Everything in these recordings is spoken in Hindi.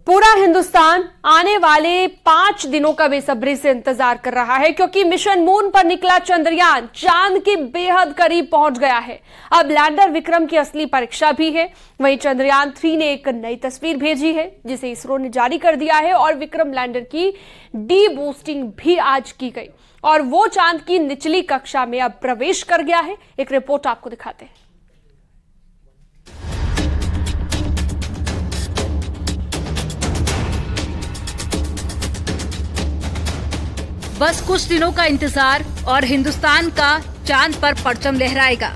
पूरा हिंदुस्तान आने वाले 5 दिनों का बेसब्री से इंतजार कर रहा है, क्योंकि मिशन मून पर निकला चंद्रयान चांद के बेहद करीब पहुंच गया है। अब लैंडर विक्रम की असली परीक्षा भी है। वहीं चंद्रयान 3 ने एक नई तस्वीर भेजी है, जिसे इसरो ने जारी कर दिया है, और विक्रम लैंडर की डी बूस्टिंग भी आज की गई और वो चांद की निचली कक्षा में अब प्रवेश कर गया है। एक रिपोर्ट आपको दिखाते हैं। बस कुछ दिनों का इंतजार और हिंदुस्तान का चांद पर परचम लहराएगा।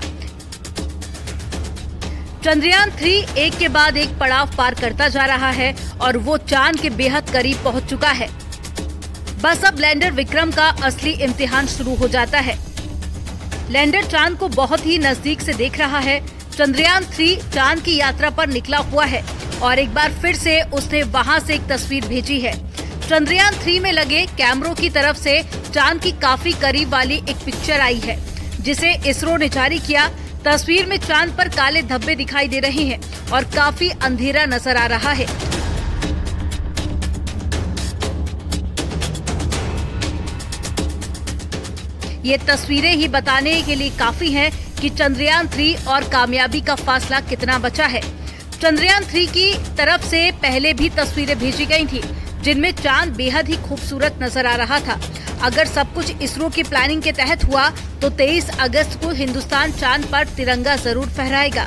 चंद्रयान 3 एक के बाद एक पड़ाव पार करता जा रहा है और वो चांद के बेहद करीब पहुंच चुका है। बस अब लैंडर विक्रम का असली इम्तिहान शुरू हो जाता है। लैंडर चांद को बहुत ही नजदीक से देख रहा है। चंद्रयान 3 चांद की यात्रा पर निकला हुआ है और एक बार फिर से उसने वहां से एक तस्वीर भेजी है। चंद्रयान 3 में लगे कैमरों की तरफ से चांद की काफी करीब वाली एक पिक्चर आई है, जिसे इसरो ने जारी किया। तस्वीर में चांद पर काले धब्बे दिखाई दे रहे हैं और काफी अंधेरा नजर आ रहा है। ये तस्वीरें ही बताने के लिए काफी हैं कि चंद्रयान 3 और कामयाबी का फासला कितना बचा है। चंद्रयान 3 की तरफ से पहले भी तस्वीरें भेजी गई थी, जिनमें चांद बेहद ही खूबसूरत नजर आ रहा था। अगर सब कुछ इसरो की प्लानिंग के तहत हुआ तो 23 अगस्त को हिंदुस्तान चांद पर तिरंगा जरूर फहराएगा।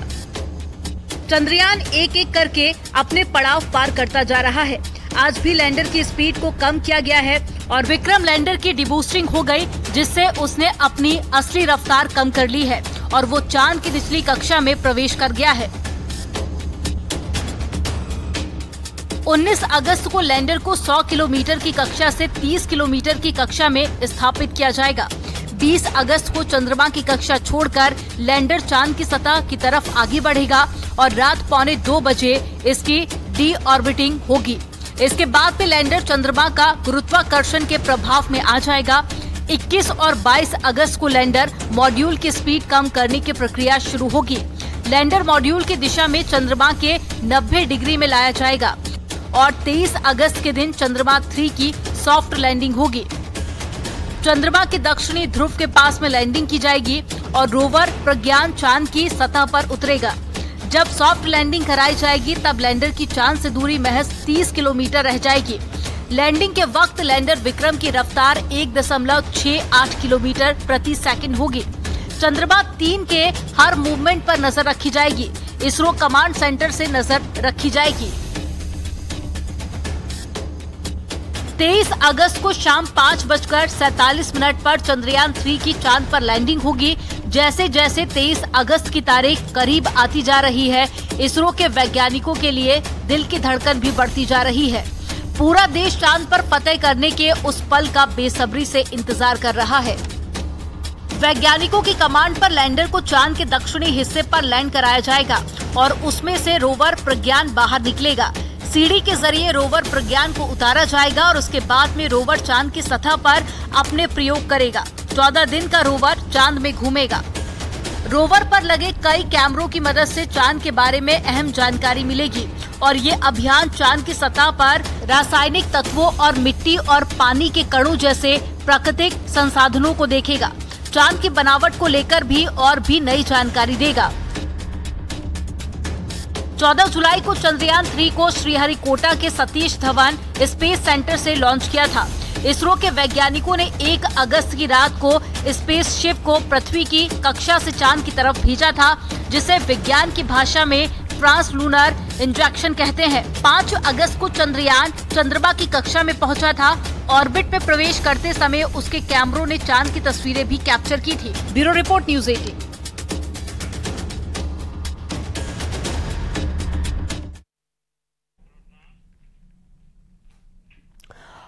चंद्रयान एक एक करके अपने पड़ाव पार करता जा रहा है। आज भी लैंडर की स्पीड को कम किया गया है और विक्रम लैंडर की डिबूस्टिंग हो गई, जिससे उसने अपनी असली रफ्तार कम कर ली है और वो चांद की निचली कक्षा में प्रवेश कर गया है। 19 अगस्त को लैंडर को 100 किलोमीटर की कक्षा से 30 किलोमीटर की कक्षा में स्थापित किया जाएगा। 20 अगस्त को चंद्रमा की कक्षा छोड़कर लैंडर चांद की सतह की तरफ आगे बढ़ेगा और रात 1:45 बजे इसकी डी ऑर्बिटिंग होगी। इसके बाद में लैंडर चंद्रमा का गुरुत्वाकर्षण के प्रभाव में आ जाएगा। 21 और 22 अगस्त को लैंडर मॉड्यूल की स्पीड कम करने की प्रक्रिया शुरू होगी। लैंडर मॉड्यूल की दिशा में चंद्रमा के 90 डिग्री में लाया जाएगा और 23 अगस्त के दिन चंद्रमा 3 की सॉफ्ट लैंडिंग होगी। चंद्रमा के दक्षिणी ध्रुव के पास में लैंडिंग की जाएगी और रोवर प्रज्ञान चांद की सतह पर उतरेगा। जब सॉफ्ट लैंडिंग कराई जाएगी तब लैंडर की चांद से दूरी महज 30 किलोमीटर रह जाएगी। लैंडिंग के वक्त लैंडर विक्रम की रफ्तार 1.68 किलोमीटर प्रति सेकंड होगी। चंद्रमा 3 के हर मूवमेंट पर नजर रखी जाएगी। इसरो कमांड सेंटर से नजर रखी जाएगी। 23 अगस्त को शाम 5:47 पर चंद्रयान 3 की चांद पर लैंडिंग होगी। जैसे जैसे 23 अगस्त की तारीख करीब आती जा रही है, इसरो के वैज्ञानिकों के लिए दिल की धड़कन भी बढ़ती जा रही है। पूरा देश चांद पर फतह करने के उस पल का बेसब्री से इंतजार कर रहा है। वैज्ञानिकों की कमांड पर लैंडर को चांद के दक्षिणी हिस्से पर लैंड कराया जाएगा और उसमें से रोवर प्रज्ञान बाहर निकलेगा। सीढ़ी के जरिए रोवर प्रज्ञान को उतारा जाएगा और उसके बाद में रोवर चांद की सतह पर अपने प्रयोग करेगा। 14 दिन का रोवर चांद में घूमेगा। रोवर पर लगे कई कैमरों की मदद से चांद के बारे में अहम जानकारी मिलेगी और ये अभियान चांद की सतह पर रासायनिक तत्वों और मिट्टी और पानी के कणों जैसे प्राकृतिक संसाधनों को देखेगा। चांद की बनावट को लेकर भी और भी नई जानकारी देगा। 14 जुलाई को चंद्रयान 3 को श्रीहरिकोटा के सतीश धवन स्पेस सेंटर से लॉन्च किया था। इसरो के वैज्ञानिकों ने 1 अगस्त की रात को स्पेसशिप को पृथ्वी की कक्षा से चांद की तरफ भेजा था, जिसे विज्ञान की भाषा में ट्रांसलूनर इंजेक्शन कहते हैं। 5 अगस्त को चंद्रयान चंद्रमा की कक्षा में पहुंचा था। ऑर्बिट में प्रवेश करते समय उसके कैमरों ने चांद की तस्वीरें भी कैप्चर की थी। Bureau report, news 18।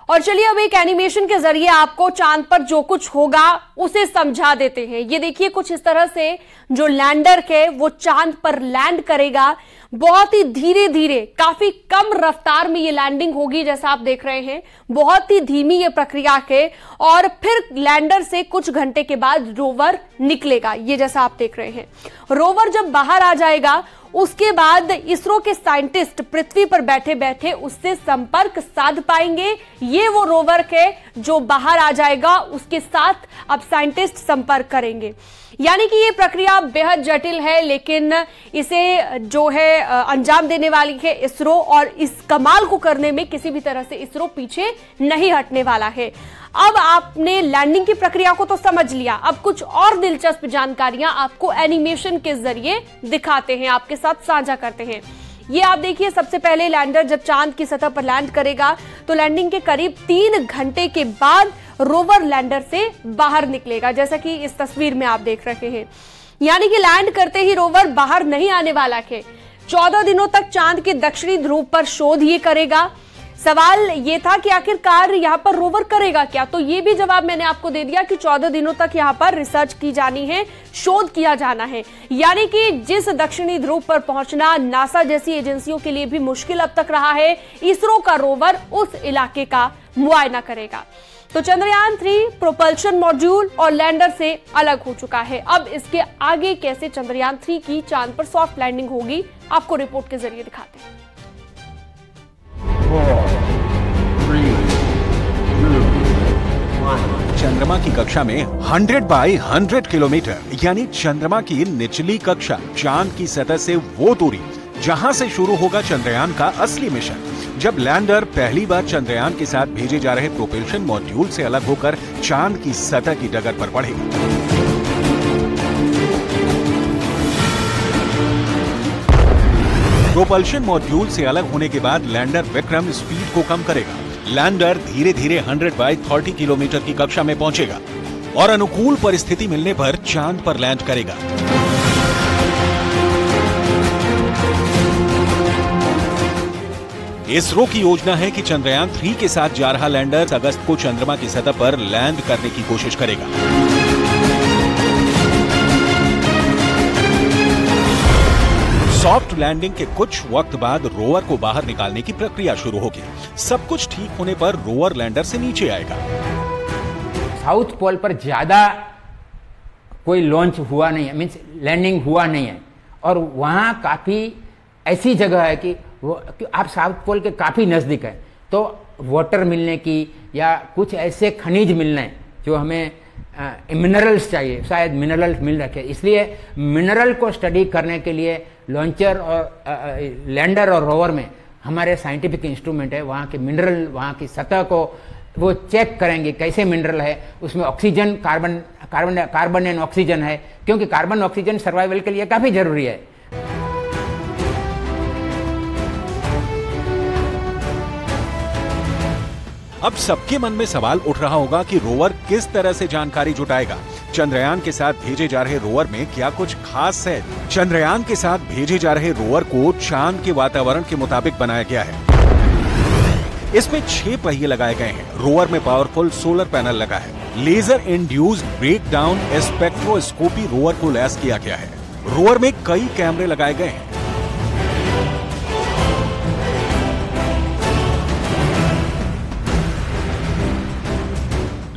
और चलिए अब एक एनिमेशन के जरिए आपको चांद पर जो कुछ होगा उसे समझा देते हैं। ये देखिए, कुछ इस तरह से जो लैंडर है वो चांद पर लैंड करेगा। बहुत ही धीरे धीरे, काफी कम रफ्तार में ये लैंडिंग होगी, जैसा आप देख रहे हैं। बहुत ही धीमी ये प्रक्रिया है और फिर लैंडर से कुछ घंटे के बाद रोवर निकलेगा। ये जैसा आप देख रहे हैं, रोवर जब बाहर आ जाएगा उसके बाद इसरो के साइंटिस्ट पृथ्वी पर बैठे बैठे उससे संपर्क साध पाएंगे। ये वो रोवर है जो बाहर आ जाएगा, उसके साथ अब साइंटिस्ट संपर्क करेंगे। यानी कि ये प्रक्रिया बेहद जटिल है, लेकिन इसे जो है अंजाम देने वाली है इसरो, और इस कमाल को करने में किसी भी तरह से इसरो पीछे नहीं हटने वाला है। अब आपने लैंडिंग की प्रक्रिया को तो समझ लिया, अब कुछ और दिलचस्प जानकारियां आपको एनिमेशन के जरिए दिखाते हैं, आपके साथ साझा करते हैं। ये आप देखिए, सबसे पहले लैंडर जब चांद की सतह पर लैंड करेगा तो लैंडिंग के करीब 3 घंटे के बाद रोवर लैंडर से बाहर निकलेगा, जैसा कि इस तस्वीर में आप देख रहे हैं। यानी कि लैंड करते ही रोवर बाहर नहीं आने वाला है। 14 दिनों तक चांद के दक्षिणी ध्रुव पर शोध ये करेगा। सवाल ये था कि आखिरकार यहां पर रोवर करेगा क्या, तो ये भी जवाब मैंने आपको दे दिया कि 14 दिनों तक यहां पर रिसर्च की जानी है, शोध किया जाना है। यानी कि जिस दक्षिणी ध्रुव पर पहुंचना नासा जैसी एजेंसियों के लिए भी मुश्किल अब तक रहा है, इसरो का रोवर उस इलाके का मुआयना करेगा। तो चंद्रयान 3 प्रोपल्शन मॉड्यूल और लैंडर से अलग हो चुका है। अब इसके आगे कैसे चंद्रयान 3 की चांद पर सॉफ्ट लैंडिंग होगी, आपको रिपोर्ट के जरिए दिखाते हैं। 4, 3, 2, 1। चंद्रमा की कक्षा में 100 बाई 100 किलोमीटर यानी चंद्रमा की निचली कक्षा, चांद की सतह से वो दूरी जहां से शुरू होगा चंद्रयान का असली मिशन। जब लैंडर पहली बार चंद्रयान के साथ भेजे जा रहे प्रोपल्शन मॉड्यूल से अलग होकर चांद की सतह की डगर पर बढ़ेगा। प्रोपल्शन मॉड्यूल से अलग होने के बाद लैंडर विक्रम स्पीड को कम करेगा। लैंडर धीरे धीरे 100 बाई 30 किलोमीटर की कक्षा में पहुंचेगा और अनुकूल परिस्थिति मिलने पर चांद पर लैंड करेगा। इसरो की योजना है कि चंद्रयान 3 के साथ जा रहा लैंडर अगस्त को चंद्रमा की सतह पर लैंड करने की कोशिश करेगा। सॉफ्ट लैंडिंग के कुछ वक्त बाद रोवर को बाहर निकालने की प्रक्रिया शुरू होगी। सब कुछ ठीक होने पर रोवर लैंडर से नीचे आएगा। साउथ पोल पर ज्यादा कोई लॉन्च हुआ नहीं है, मीन्स लैंडिंग हुआ नहीं है, और वहां काफी ऐसी जगह है कि आप साउथ पोल के काफी नजदीक है, तो वाटर मिलने की या कुछ ऐसे खनिज मिलने जो हमें मिनरल्स चाहिए, शायद मिनरल्स मिल रखे, इसलिए मिनरल को स्टडी करने के लिए लॉन्चर और लैंडर और रोवर में हमारे साइंटिफिक इंस्ट्रूमेंट है। वहाँ के मिनरल, वहाँ की सतह को वो चेक करेंगे कैसे मिनरल है, उसमें ऑक्सीजन, कार्बन एंड ऑक्सीजन है, क्योंकि कार्बन ऑक्सीजन सर्वाइवल के लिए काफी जरूरी है। अब सबके मन में सवाल उठ रहा होगा कि रोवर किस तरह से जानकारी जुटाएगा। चंद्रयान के साथ भेजे जा रहे रोवर में क्या कुछ खास है? चंद्रयान के साथ भेजे जा रहे रोवर को चांद के वातावरण के मुताबिक बनाया गया है। इसमें 6 पहिए लगाए गए हैं। रोवर में पावरफुल सोलर पैनल लगा है। Laser induced breakdown spectroscopy rover को लैस किया गया है। रोवर में कई कैमरे लगाए गए हैं।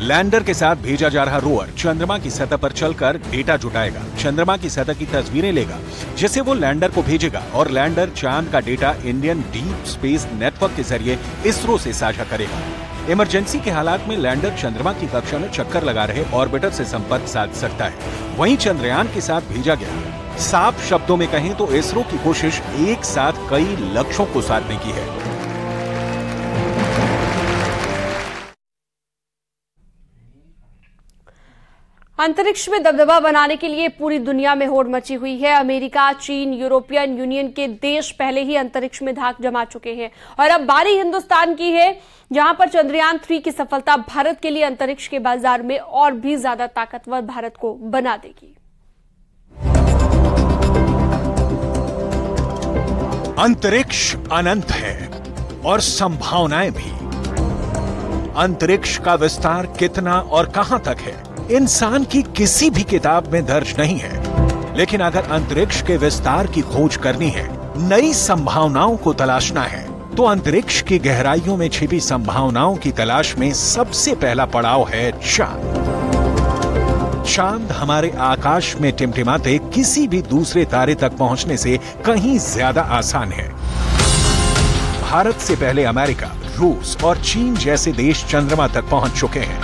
लैंडर के साथ भेजा जा रहा रोवर चंद्रमा की सतह पर चलकर डेटा जुटाएगा, चंद्रमा की सतह की तस्वीरें लेगा, जिसे वो लैंडर को भेजेगा, और लैंडर चांद का data Indian deep space network के जरिए इसरो से साझा करेगा। इमरजेंसी के हालात में लैंडर चंद्रमा की कक्षा में चक्कर लगा रहे ऑर्बिटर से संपर्क साध सकता है। वहीं चंद्रयान के साथ भेजा गया। साफ शब्दों में कहें तो इसरो की कोशिश एक साथ कई लक्ष्यों को साधने की है। अंतरिक्ष में दबदबा बनाने के लिए पूरी दुनिया में होड़ मची हुई है। अमेरिका, चीन, यूरोपियन यूनियन के देश पहले ही अंतरिक्ष में धाक जमा चुके हैं और अब बारी हिंदुस्तान की है, जहां पर चंद्रयान 3 की सफलता भारत के लिए अंतरिक्ष के बाजार में और भी ज्यादा ताकतवर भारत को बना देगी। अंतरिक्ष अनंत है और संभावनाएं भी। अंतरिक्ष का विस्तार कितना और कहां तक है, इंसान की किसी भी किताब में दर्ज नहीं है। लेकिन अगर अंतरिक्ष के विस्तार की खोज करनी है, नई संभावनाओं को तलाशना है, तो अंतरिक्ष की गहराइयों में छिपी संभावनाओं की तलाश में सबसे पहला पड़ाव है चांद। चांद हमारे आकाश में टिमटिमाते किसी भी दूसरे तारे तक पहुंचने से कहीं ज्यादा आसान है। भारत से पहले अमेरिका, रूस और चीन जैसे देश चंद्रमा तक पहुंच चुके हैं।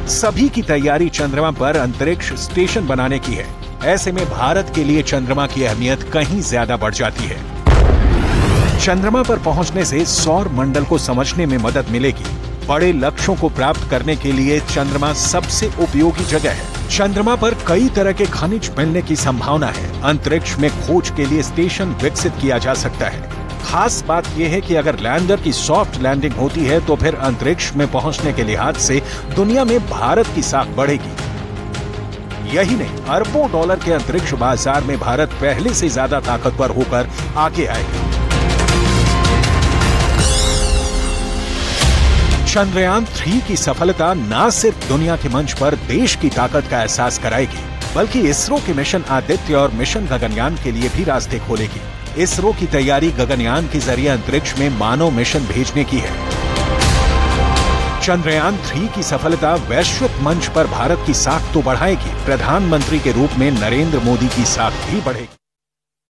सभी की तैयारी चंद्रमा पर अंतरिक्ष स्टेशन बनाने की है। ऐसे में भारत के लिए चंद्रमा की अहमियत कहीं ज्यादा बढ़ जाती है। चंद्रमा पर पहुंचने से सौर मंडल को समझने में मदद मिलेगी। बड़े लक्ष्यों को प्राप्त करने के लिए चंद्रमा सबसे उपयोगी जगह है। चंद्रमा पर कई तरह के खनिज मिलने की संभावना है। अंतरिक्ष में खोज के लिए स्टेशन विकसित किया जा सकता है। खास बात यह है कि अगर लैंडर की सॉफ्ट लैंडिंग होती है तो फिर अंतरिक्ष में पहुंचने के लिहाज से दुनिया में भारत की साख बढ़ेगी। यही नहीं, अरबों डॉलर के अंतरिक्ष बाजार में भारत पहले से ज्यादा ताकतवर होकर आगे आएगा। चंद्रयान 3 की सफलता न सिर्फ दुनिया के मंच पर देश की ताकत का एहसास कराएगी, बल्कि इसरो के मिशन आदित्य और मिशन गगनयान के लिए भी रास्ते खोलेगी। इसरो की तैयारी गगनयान के जरिए अंतरिक्ष में मानव मिशन भेजने की है। चंद्रयान 3 की सफलता वैश्विक मंच पर भारत की साख तो बढ़ाएगी, प्रधानमंत्री के रूप में नरेंद्र मोदी की साख भी बढ़ेगी।